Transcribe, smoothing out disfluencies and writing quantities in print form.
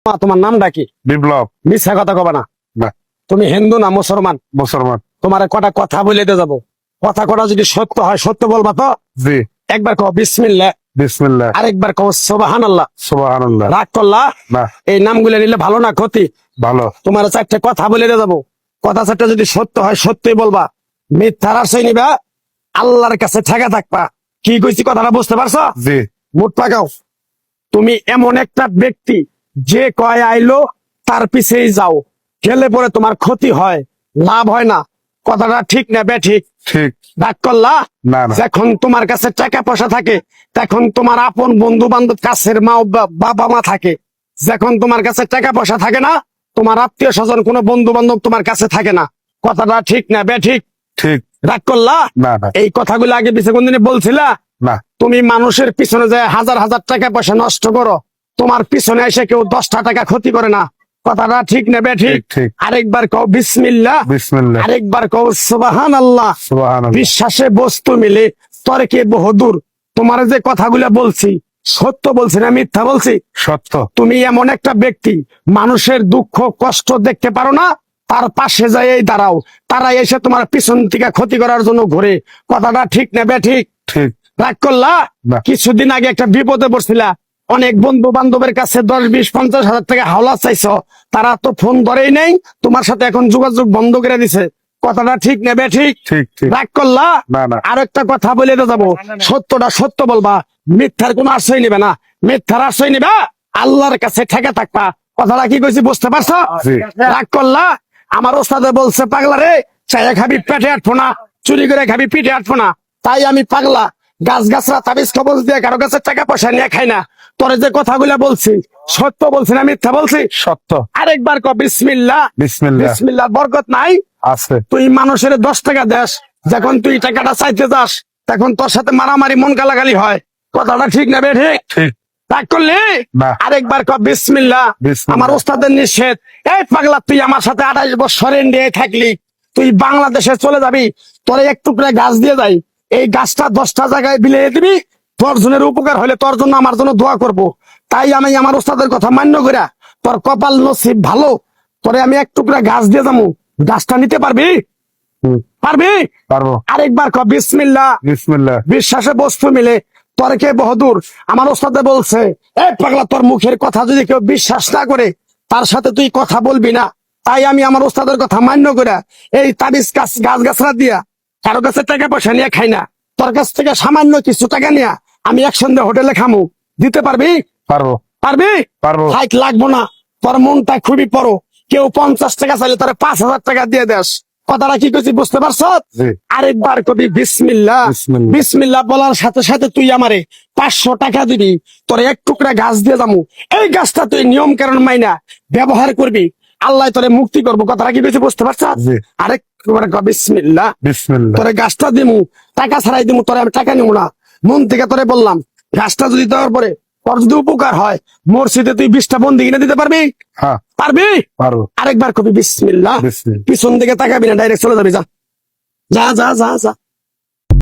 তোমার নামটা কি? বিপ্লব। মিথ্যা কথা কবা না। না। তুমি হিন্দু না মুসলমান? মুসলমান। তোমার কটা কথা বলে দিয়ে যাবো, কথা কটা যদি সত্য হয় সত্য বলবা তো? জি। একবার কও বিসমিল্লাহ। বিসমিল্লাহ। আরেকবার কও সুবহানাল্লাহ। সুবহানাল্লাহ। রাগ করলা? না। এই নামগুলো নিলে ভালো না ক্ষতি? ভালো। তোমার চারটে কথা বলে দিয়ে যাবো, কথা চারটা যদি সত্য হয় সত্যই বলবা, মিথ্যার আশ্রয় নিবা, আল্লাহর কাছে ঠেকা থাকবা। কি কইছি কথাটা বুঝতে পারছো? জি। মুখ পাকাও। তুমি এমন একটা ব্যক্তি যে কয় আইলো তার পিছেই যাও, গেলে পরে তোমার ক্ষতি হয়, লাভ হয় না। কথাটা ঠিক না বেঠিক? ঠিক। রাগ করলা? না না। যখন তোমার কাছে টাকা পয়সা থাকে তখন তোমার আপন বন্ধু বান্ধব, কাছের মা বাবা মা থাকে। যখন তোমার কাছে টাকা পয়সা থাকে না, তোমার আত্মীয় স্বজন কোনো বন্ধু বান্ধব তোমার কাছে থাকে না। কথাটা ঠিক না বেঠিক? ঠিক। রাগ করলা? না না। এই কথাগুলো আগে পিছে কোনদিনে বলছিলা? না। তুমি মানুষের পিছনে যায় হাজার হাজার টাকা পয়সা নষ্ট করো, তোমার পিছনে এসে কেউ 10টা টাকা ক্ষতি করে না। কথাটা ঠিক নেবে ঠিক? ঠিক ঠিক। আরেকবার কও বিসমিল্লাহ। বিসমিল্লাহ। আরেকবার কও সুবহানাল্লাহ। সুবহানাল্লাহ। বিশ্বাসে বস্তু মিলে তর্কে বহুদূর। তোমার যে কথাগুলো বলছি সত্য বলছি না মিথ্যা বলছি? সত্য। তুমি এমন একটা ব্যক্তি, মানুষের দুঃখ কষ্ট দেখতে পারো না, তার পাশে যায় দাঁড়াও, তারা এসে তোমার পিছন থেকে ক্ষতি করার জন্য ঘুরে। কথাটা ঠিক নেবে ঠিক? ঠিক। রাগ করলা? না। কিছুদিন আগে একটা বিপদে পড়ছিলা, অনেক বন্ধু বান্ধবের কাছে 10, 20, 50 হাজার টাকা হাওলা চাইছো, তারা তো ফোন ধরেই নেই, তোমার সাথে এখন যোগাযোগ বন্ধ করে দিছে। কথাটা ঠিক নেবে ঠিক? ঠিক ঠিক। রাগ করলা? না না। আর একটা কথা বলে যাবো, সত্যটা সত্য বলবা, মিথ্যার কোনো আশ্রয় নিবে না। মিথ্যার আশ্রয় নিবা, আল্লাহর কাছে ঠেকে থাকবা। কথাটা কি কইছি বুঝতে পারছো? জি। রাগ করলা? আমার ওস্তাদে বলছে পাগলা রে, চাইয়া খাবি পেটে আটবো না, চুরি করে খাবি পিঠে আটবো না। তাই আমি পাগলা, গাছ গাছরা তাবিজ কবজ দিয়ে কারো কাছে টাকা পয়সা নিয়ে খাই না। তোরে যে কথাগুলো বলছি সত্য বলছি না মিথ্যা বলছি? সত্য। আরেকবার ক বিসমিল্লাহ। বিসমিল্লাহ। বিসমিল্লাহ বরকত নাই? আছে। তুই মানুষের 10 টাকা দেস, যখন তুই টাকাটা চাইতে যাস তখন তোর সাথে মারামারি মন গালাগালি হয়। কথাটা ঠিক না বে ঠিক? ঠিক। রাগ করলি? না। আরেকবার ক বিসমিল্লাহ। বিসমিল্লাহ। আমার ওস্তাদের নিষেধ। এই পাগলা, তুই আমার সাথে 28 বছর ইন্ডিয়ায় থাকলি, তুই বাংলাদেশে চলে যাবি, তোরে এক টুকরা গাছ দিয়ে যাই, এই গাছটা 10টা জায়গায় বিলিয়ে দিবি, তোর জনের উপকার হলে তোর জন্য আমার জন্য দোয়া করব। তাই আমি আমার ওস্তাদের কথা মান্য কইরা, তোর কপাল নসিব ভালো, তোরে আমি এক টুকরা গাছ দিয়ে যাবো, গাছটা নিতে পারবি? পারবি? পারবো। আরেকবার ক বিসমিল্লাহ। বিসমিল্লাহ। বিশ্বাসে বস্তু মিলে তর্কে বহুদূর। আমার ওস্তাদে বলছে, এই পাগলা, তোর মুখের কথা যদি কেউ বিশ্বাস না করে তার সাথে তুই কথা বলবি না। তাই আমি আমার ওস্তাদের কথা মান্য করে এই তাবিজ গাছ গাছরা দিয়া কারো কাছে টাকা পয়সা নিয়ে খাই না। তোর কাছ থেকে সামান্য কিছু টাকা নিয়ে আমি একসঙ্গে হোটেলে খামু, দিতে পারবি? পারবো। পারবি? পারবো। হাইট লাগবো না, তোর মনটা খুবই বড়। কেউ 50 টাকা চাইলে তোর 5,000 টাকা দিয়ে দেস। কথাটা কি করছি বুঝতে পারছ? জি। আরেকবার কবি বিসমিল্লাহ। বিসমিল্লাহ। বিসমিল্লাহ বলার সাথে সাথে তুই আমারে 500 টাকা দিবি, তোর এক টুকরা গাছ দিয়ে যাবো। এই গাছটা তুই নিয়ম কারণ মাইনা ব্যবহার করবি, আল্লাহ তোরে মুক্তি করবো। কথাটা কি কইছি বুঝতে পারছ? জি। আরেকবার কবি বিসমিল্লাহ। বিসমিল্লাহ। তোরে গাছটা দিমু, টাকা ছাড়াই দিমু, তোরে আমি টাকা নিবো না, মন থেকে তোরে বললাম। গাছটা যদি দেওয়ার পরে তোর যদি উপকার হয়, মসজিদে তুই 20টা বন্দি কিনে দিতে পারবি? হ্যাঁ পারবি? পারবো। আরেকবার কবি বিসমিল্লাহ। বিসমিল্লাহ। পিছন দিকে তাকাবি না, ডাইরেক্ট চলে যাবি, যা যা যা যা যা।